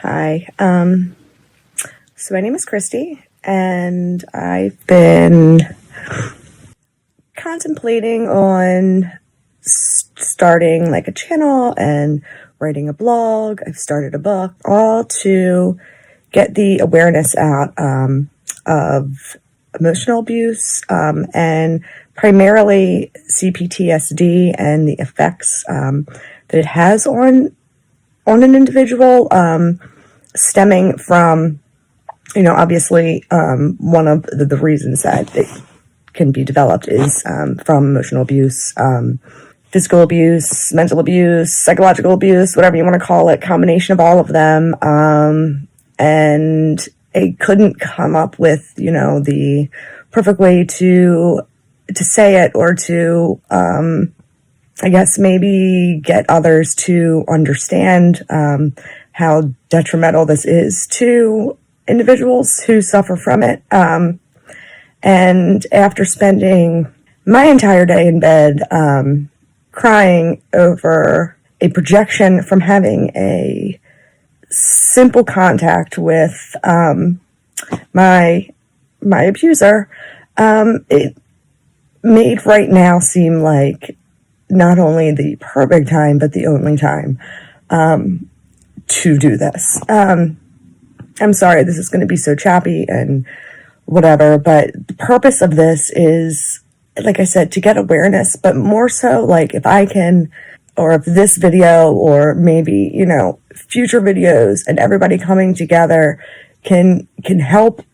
Hi. So my name is Christy, and I've been contemplating on starting like a channel and writing a blog. I've started a book, all to get the awareness out of emotional abuse and primarily cptsd and the effects that it has on an individual, stemming from, obviously, one of the reasons that it can be developed is from emotional abuse, physical abuse, mental abuse, psychological abuse, whatever you want to call it, combination of all of them. And I couldn't come up with, the perfect way to say it, or to, I guess maybe get others to understand how detrimental this is to individuals who suffer from it. And after spending my entire day in bed crying over a projection from having a simple contact with my abuser, it made right now seem like not only the perfect time, but the only time to do this. I'm sorry, this is going to be so choppy and whatever, but the purpose of this is, like I said, to get awareness, but more so, like, if I can, or if this video, or maybe, future videos and everybody coming together can help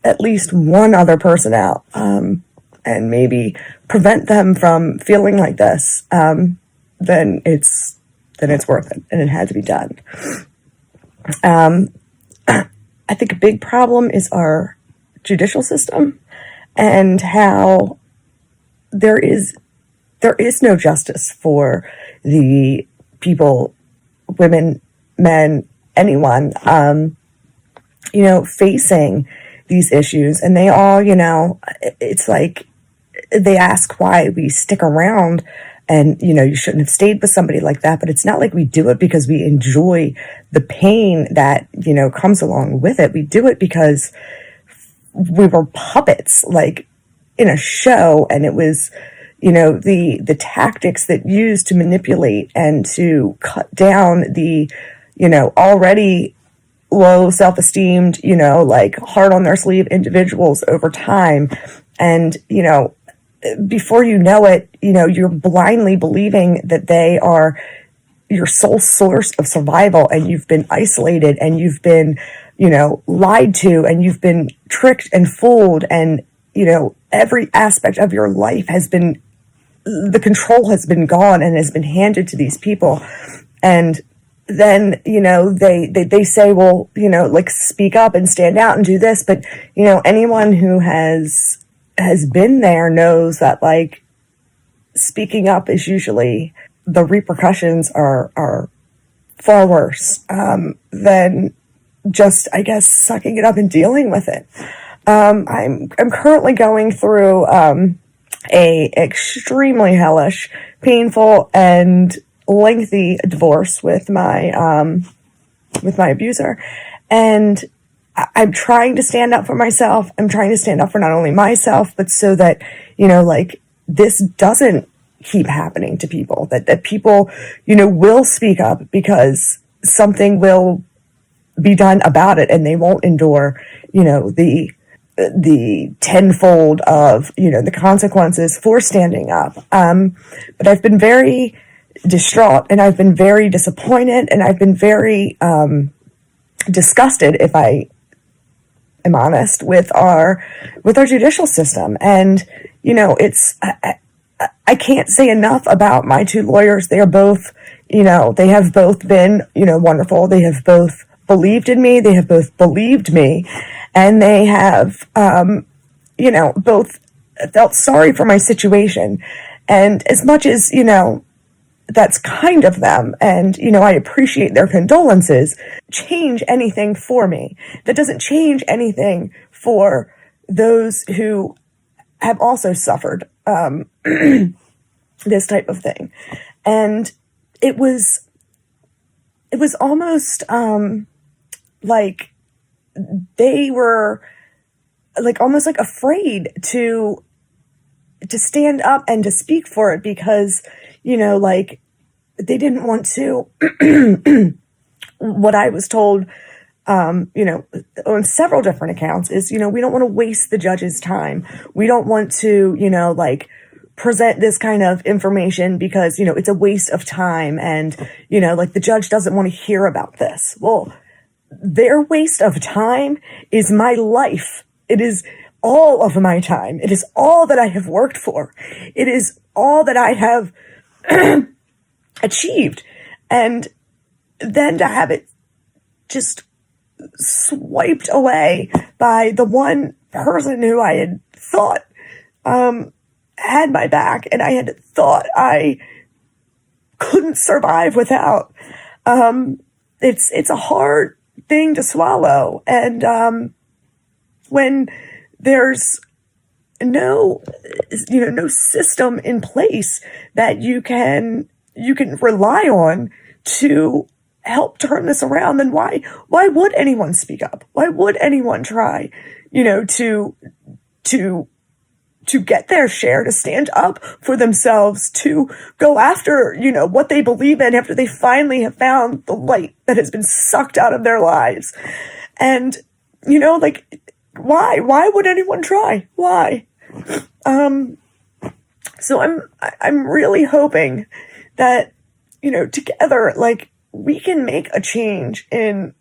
at least one other person out, and maybe prevent them from feeling like this, then it's worth it, and it had to be done. I think a big problem is our judicial system, and how there is no justice for the people, women, men, anyone, facing these issues. And they all, it's like they ask why we stick around, and, you shouldn't have stayed with somebody like that. But it's not like we do it because we enjoy the pain that, comes along with it. We do it because we were puppets, like, in a show, and it was, the tactics that used to manipulate and to cut down the, already low self-esteemed, like hard on their sleeve individuals over time. And, before you know it, you're blindly believing that they are your sole source of survival, and you've been isolated, and you've been, lied to, and you've been tricked and fooled, and, every aspect of your life has been, the control has been gone and has been handed to these people. And then, they say, well, like, speak up and stand out and do this. But, anyone who has been there knows that, like, speaking up is usually, the repercussions are far worse than just, I guess, sucking it up and dealing with it. I'm currently going through a extremely hellish, painful, and lengthy divorce with my abuser, and I'm trying to stand up for myself. I'm trying to stand up for not only myself, but so that, like, this doesn't keep happening to people, that people, will speak up, because something will be done about it, and they won't endure, the tenfold of, the consequences for standing up. But I've been very distraught, and I've been very disappointed, and I've been very disgusted, if I am honest, with our judicial system. And, it's, I can't say enough about my two lawyers. They are both, they have both been, wonderful. They have both believed in me. They have both believed me. And they have, both felt sorry for my situation. And as much as, that's kind of them, and, I appreciate their condolences, change anything for me. That doesn't change anything for those who have also suffered this type of thing. And it was it was almost like they were like almost like afraid to stand up and to speak for it, because, you know, like they didn't want to, what I was told, you know, on several different accounts is, you know, we don't want to waste the judge's time. We don't want to, you know, like present this kind of information because, you know, it's a waste of time. And, you know, like the judge doesn't want to hear about this. Well, their waste of time is my life. It is all of my time. It is all that I have worked for. It is all that I have achieved. And then to have it just swiped away by the one person who I had thought had my back and I had thought I couldn't survive without. It's a hard thing to swallow. And when there's no, you know, no system in place that you can rely on to help turn this around, then why would anyone speak up? Why would anyone try, you know, to get their share, to stand up for themselves, to go after, you know, what they believe in after they finally have found the light that has been sucked out of their lives? And, you know, like, why would anyone try? Why? So I'm really hoping that, you know, together, like, we can make a change in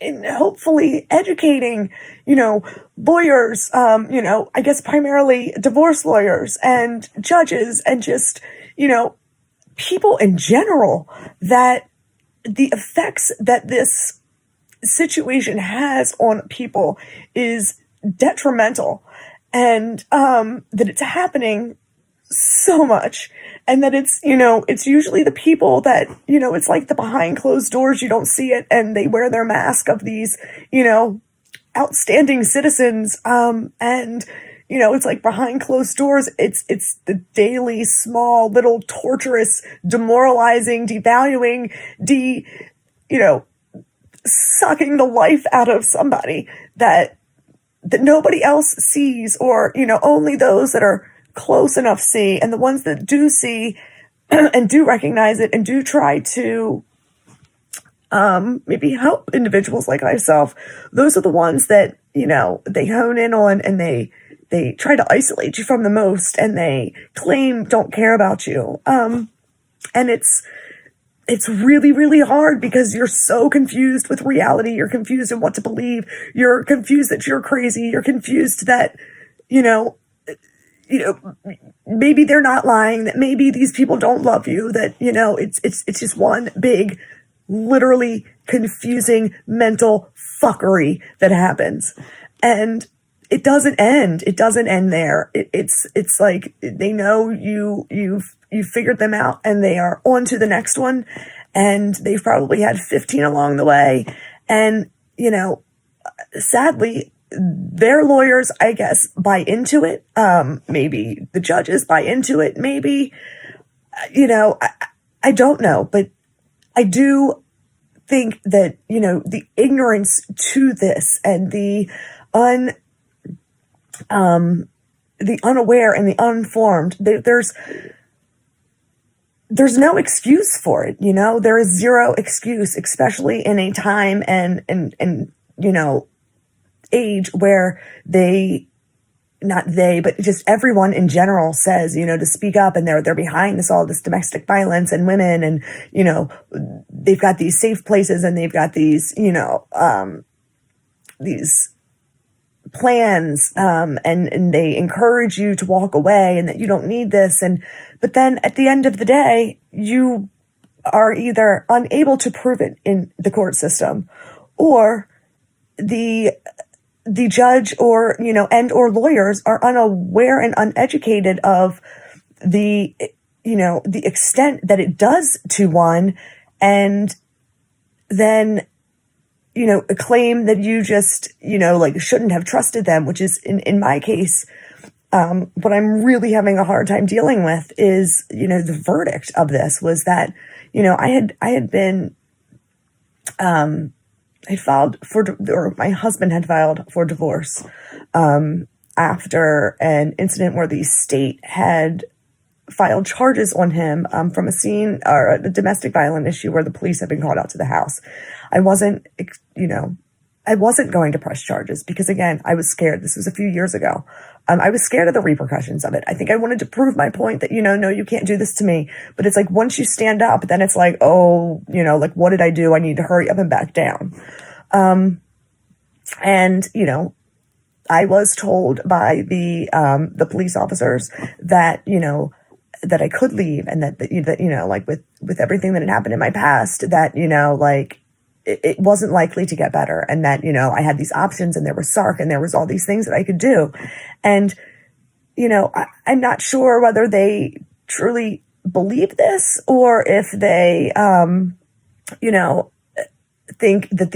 hopefully educating, you know, lawyers, you know, I guess primarily divorce lawyers and judges and just, you know, people in general, that the effects that this situation has on people is detrimental, and that it's happening so much, and that it's, you know, it's usually the people that, you know, it's like the behind closed doors, you don't see it, and they wear their mask of these, you know, outstanding citizens, and, you know, it's like behind closed doors, it's the daily small little torturous, demoralizing, devaluing, you know, sucking the life out of somebody that nobody else sees, or, you know, only those that are close enough see, and the ones that do see and do recognize it and do try to maybe help individuals like myself, those are the ones that, you know, they hone in on, and they try to isolate you from the most, and they claim don't care about you. And it's really, really hard because you're so confused with reality. You're confused in what to believe. You're confused that you're crazy. You're confused that, you know, maybe they're not lying, that maybe these people don't love you, that, you know, it's just one big, literally confusing mental fuckery that happens. And it doesn't end. It doesn't end there. It's like they know you've figured them out, and they are on to the next one, and they've probably had 15 along the way. And, you know, sadly, their lawyers, I guess, buy into it. Maybe the judges buy into it. Maybe, you know, I don't know, but I do think that, you know, the ignorance to this, and the unaware and the uninformed, there's no excuse for it. You know, there is zero excuse, especially in a time and, you know, age where not they, but just everyone in general says, you know, to speak up, and they're behind all this domestic violence and women, and, you know, they've got these safe places, and they've got these, you know, these plans, and they encourage you to walk away, and that you don't need this. But then at the end of the day, you are either unable to prove it in the court system, or the judge, or, you know, and or lawyers are unaware and uneducated of the, you know, the extent that it does to one, and then, you know, claim that you just, you know, like shouldn't have trusted them, which is in my case, what I'm really having a hard time dealing with is, you know, the verdict of this was that, you know, I had been I filed for, or my husband had filed for divorce after an incident where the state had filed charges on him from a scene or a domestic violence issue where the police had been called out to the house. I wasn't going to press charges because, again, I was scared. This was a few years ago. I was scared of the repercussions of it. I think I wanted to prove my point that, no, you can't do this to me. But it's like, once you stand up, then it's like, oh, like, what did I do? I need to hurry up and back down. And, I was told by the police officers that, that I could leave, and that like with everything that had happened in my past, that, like, it wasn't likely to get better, and that, I had these options, and there was SARC, and there was all these things that I could do. And, I'm not sure whether they truly believe this, or if they, think that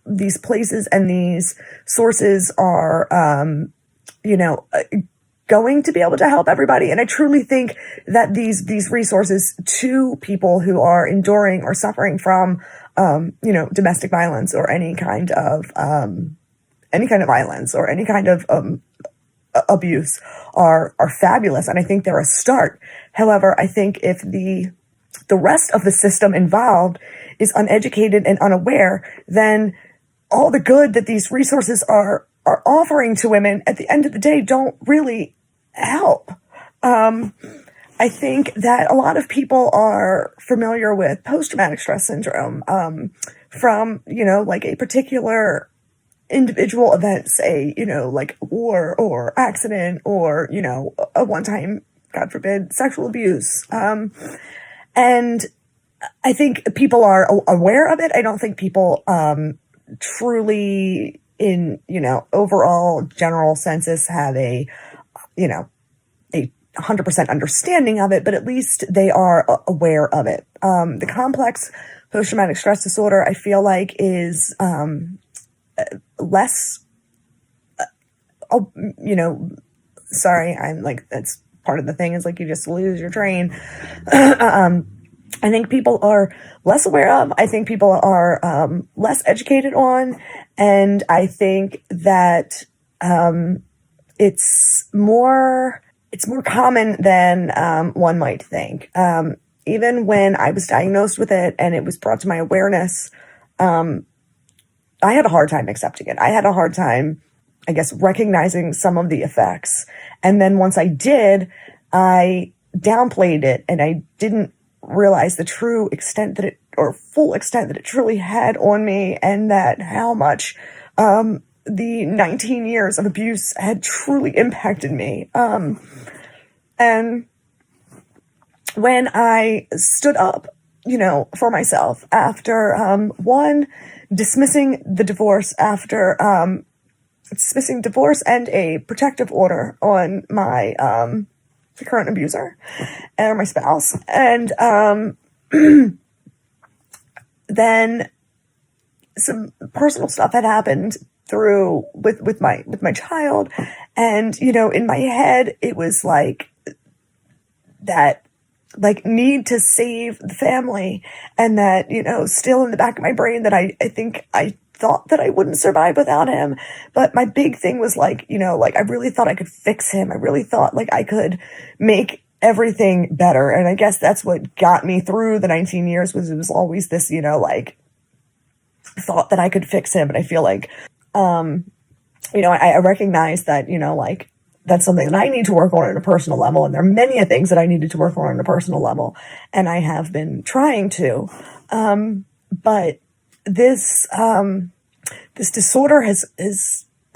these places and these sources are, going to be able to help everybody. And I truly think that these resources to people who are enduring or suffering from, domestic violence, or any kind of violence, or any kind of abuse are fabulous. And I think they're a start. However, I think if the rest of the system involved is uneducated and unaware, then all the good that these resources are offering to women at the end of the day don't really help. I think that a lot of people are familiar with post-traumatic stress syndrome from, like a particular individual event, say, like war or accident, or, a one-time, God forbid, sexual abuse. And I think people are aware of it. I don't think people truly, in, overall general census, have a 100% understanding of it, but at least they are aware of it. The complex post-traumatic stress disorder, I feel like, is less, sorry, I'm like, that's part of the thing, is like, you just lose your train. I think people are less aware of, I think people are less educated on, and I think that it's more common than one might think. Even when I was diagnosed with it and it was brought to my awareness, I had a hard time accepting it. I had a hard time, I guess, recognizing some of the effects. And then once I did, I downplayed it, and I didn't realize the true extent that full extent that it truly had on me, and that how much the 19 years of abuse had truly impacted me. And when I stood up, for myself after, dismissing divorce and a protective order on my, current abuser or my spouse. And, then some personal stuff had happened with my child. And, in my head, it was like that, like, need to save the family, and that, still in the back of my brain, that I think I thought that I wouldn't survive without him. But my big thing was like, like, I really thought I could fix him. I really thought like I could make everything better. And I guess that's what got me through the 19 years, was it was always this, like, thought that I could fix him. And I feel like, I recognize that, like, that's something that I need to work on a personal level. And there are many things that I needed to work on a personal level. And I have been trying to, but this disorder has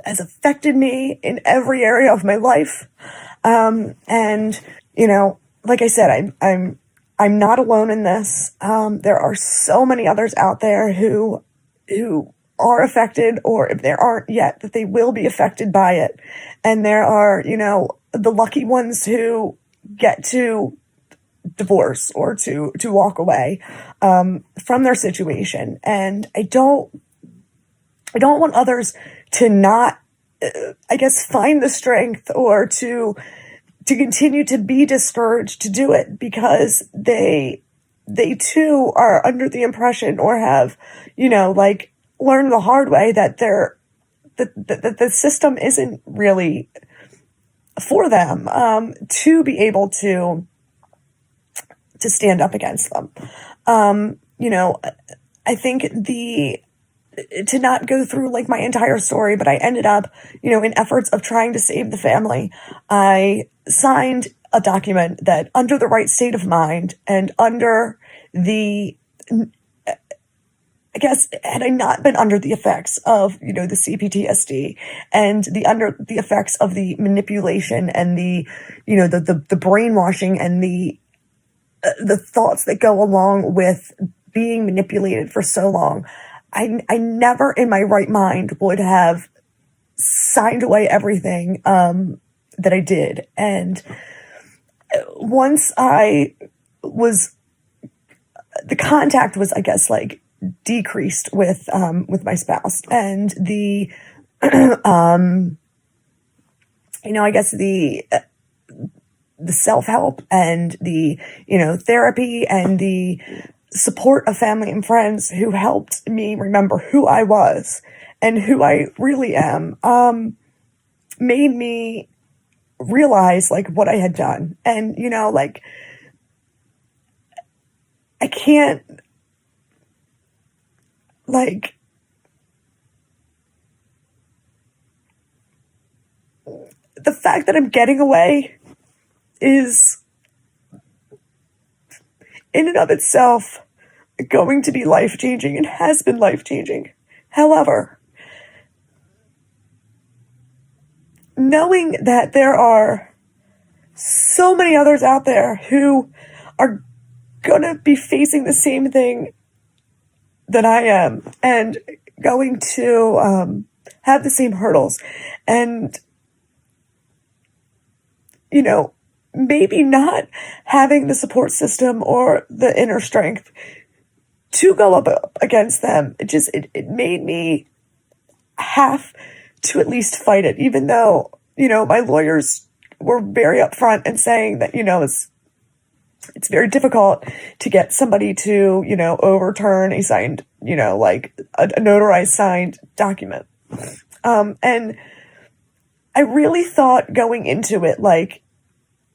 affected me in every area of my life. And, like I said, I'm not alone in this. There are so many others out there who are affected, or if there aren't yet, that they will be affected by it. And there are, the lucky ones who get to divorce or to walk away, from their situation. And I don't want others to not, I guess, find the strength, or to continue to be discouraged to do it, because they they too are under the impression or have, like learned the hard way that the system isn't really for them, to be able to stand up against them. I think to not go through like my entire story, but I ended up, in efforts of trying to save the family, I signed a document that under the right state of mind and under I guess, had I not been under the effects of, the cptsd and under the effects of the manipulation and the brainwashing and the thoughts that go along with being manipulated for so long, I never in my right mind would have signed away everything that I did. And once the contact was, I guess, like decreased with my spouse, and I guess the self-help and the, therapy and the support of family and friends who helped me remember who I was and who I really am, made me realize like what I had done. And, like, I can't, like, the fact that I'm getting away is in and of itself going to be life-changing and has been life-changing. However, knowing that there are so many others out there who are going to be facing the same thing that I am and going to have the same hurdles and, maybe not having the support system or the inner strength to go up against them. It made me have to at least fight it, even though, my lawyers were very upfront and saying that, it's very difficult to get somebody to, overturn a signed, like a notarized signed document. And I really thought going into it, like,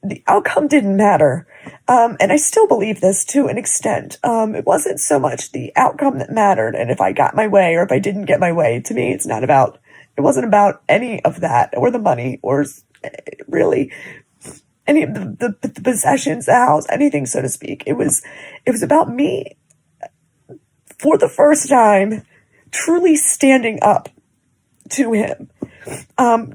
the outcome didn't matter. And I still believe this to an extent. It wasn't so much the outcome that mattered and if I got my way or if I didn't get my way. To me, it wasn't about any of that or the money or really any of the possessions, the house, anything, so to speak. It was about me for the first time truly standing up to him.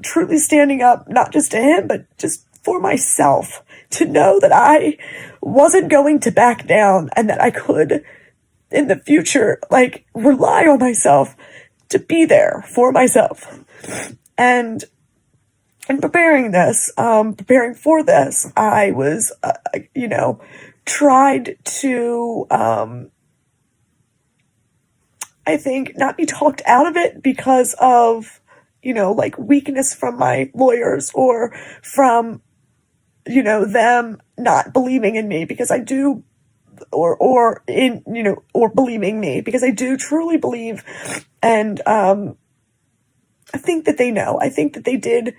Truly standing up, not just to him, but just for myself, to know that I wasn't going to back down and that I could, in the future, like, rely on myself to be there for myself. And in preparing for this, I was, tried to, I think, not be talked out of it because of, like, weakness from my lawyers or from, them not believing in me, because I do, or believing me, because I do truly believe. And, I think that they know. I think that they did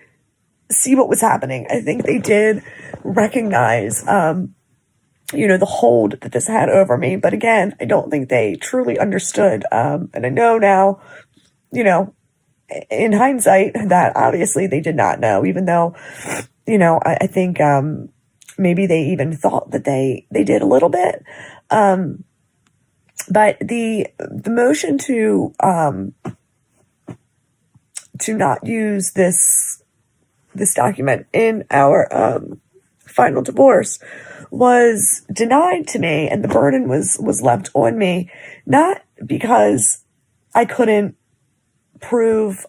see what was happening. I think they did recognize, the hold that this had over me. But again, I don't think they truly understood. And I know now, in hindsight, that obviously they did not know, even though, I think, maybe they even thought that they did a little bit. But the motion to not use this document in our, final divorce was denied to me, and the burden was left on me, not because I couldn't prove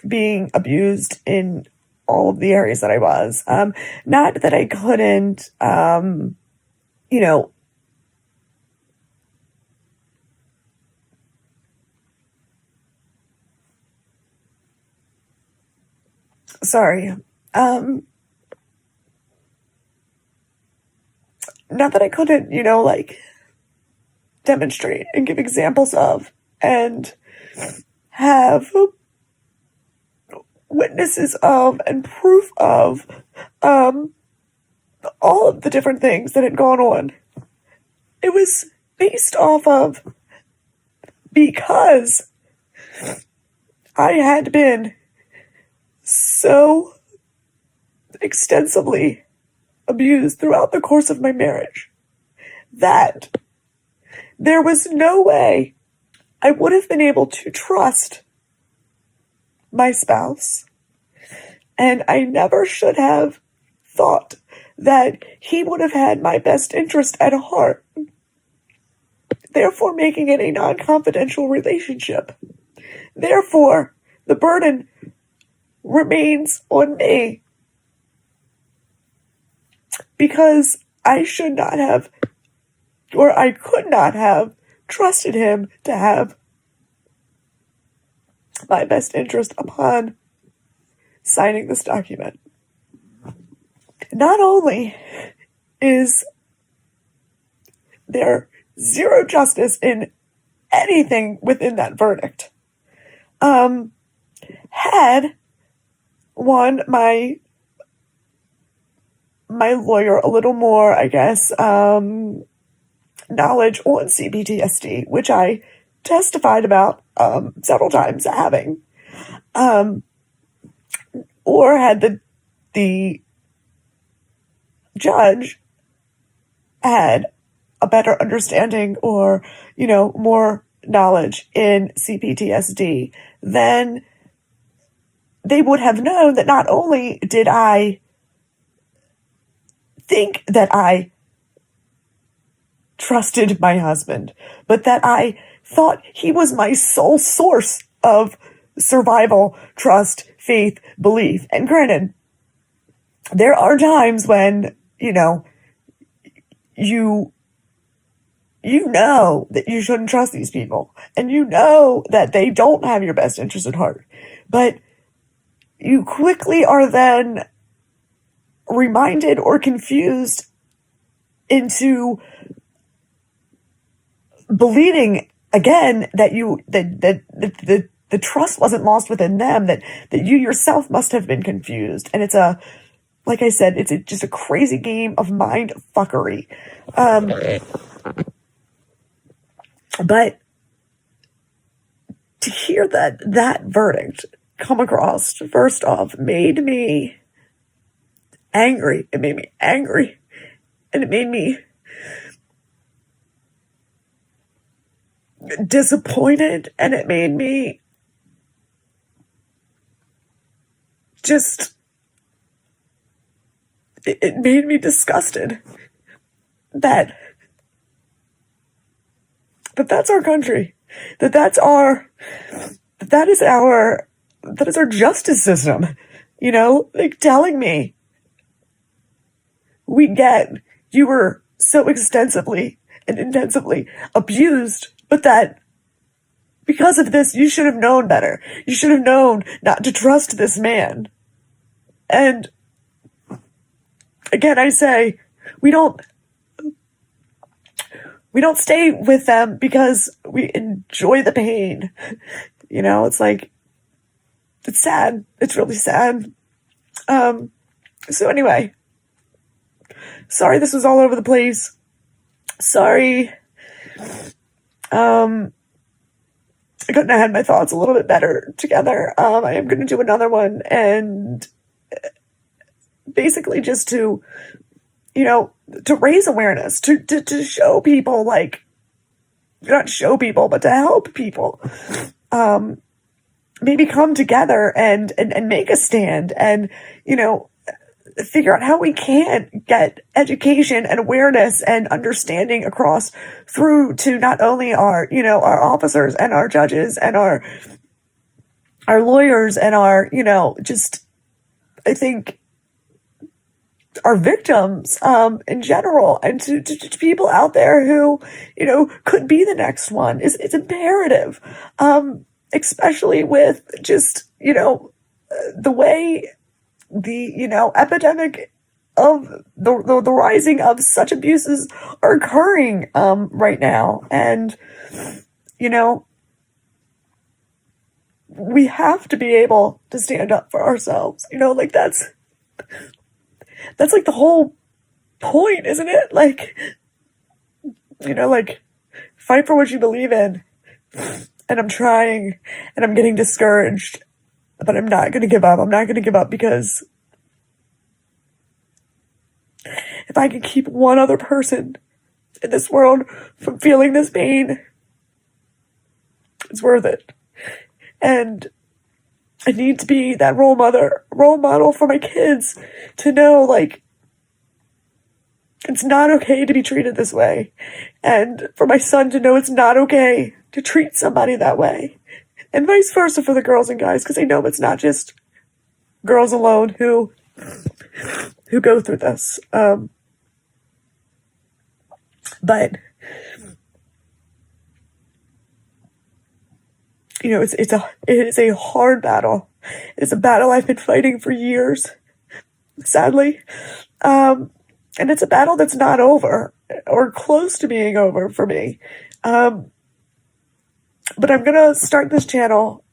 being abused in all of the areas that I was, not that I couldn't, sorry, not that I couldn't, like demonstrate and give examples of and have witnesses of and proof of all of the different things that had gone on. It was based off of because I had been so extensively abused throughout the course of my marriage that there was no way I would have been able to trust my spouse. And I never should have thought that he would have had my best interest at heart, therefore making it a non-confidential relationship. Therefore, the burden remains on me because I should not have, or I could not have, trusted him to have my best interest upon signing this document. Not only is there zero justice in anything within that verdict, had my lawyer a little more, I guess, knowledge on cptsd, which I testified about several times having, or had the judge had a better understanding or, more knowledge in cptsd, then they would have known that not only did I think that I trusted my husband, but that I thought he was my sole source of survival, trust, faith, belief. And granted, there are times when, you know that you shouldn't trust these people, and you know that they don't have your best interest at heart, but you quickly are then reminded or confused into believing again that the trust wasn't lost within them, that you yourself must have been confused. And like I said, it's just a crazy game of mind fuckery. But to hear that verdict come across, first off, made me angry. It made me angry. And it made me disappointed. And it made me it made me disgusted that that's our country, that is our justice system, like telling me, you were so extensively and intensively abused, but that because of this, you should have known better. You should have known not to trust this man. And again, I say, we don't stay with them because we enjoy the pain. It's like, it's sad. It's really sad. So anyway, sorry this was all over the place. Sorry. I couldn't have had my thoughts a little bit better together. I am going to do another one, and basically just to raise awareness, to show people, like, not show people, but to help people, maybe come together and make a stand and, figure out how we can get education and awareness and understanding across through to not only our officers and our judges and our lawyers and our, I think, our victims in general, and to people out there who could be the next one. It's imperative, especially with just the way the epidemic of the rising of such abuses are occurring right now. And, you know, we have to be able to stand up for ourselves. You know, like that's like the whole point, isn't it? Like, you know, like fight for what you believe in. And I'm trying, and I'm getting discouraged, but I'm not going to give up. I'm not going to give up, because if I can keep one other person in this world from feeling this pain, it's worth it. And I need to be that role model for my kids to know, like, it's not okay to be treated this way. And for my son to know it's not okay to treat somebody that way. And vice versa for the girls and guys, because I know it's not just girls alone who go through this. But, you know, it is a hard battle. It's a battle I've been fighting for years, sadly. And it's a battle that's not over, or close to being over for me. But I'm going to start this channel.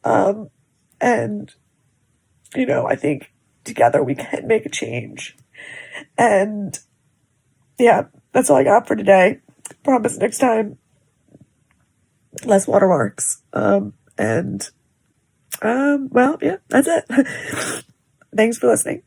And, you know, I think together we can make a change. And yeah, that's all I got for today. Promise next time, less watermarks. Well, yeah, that's it. Thanks for listening.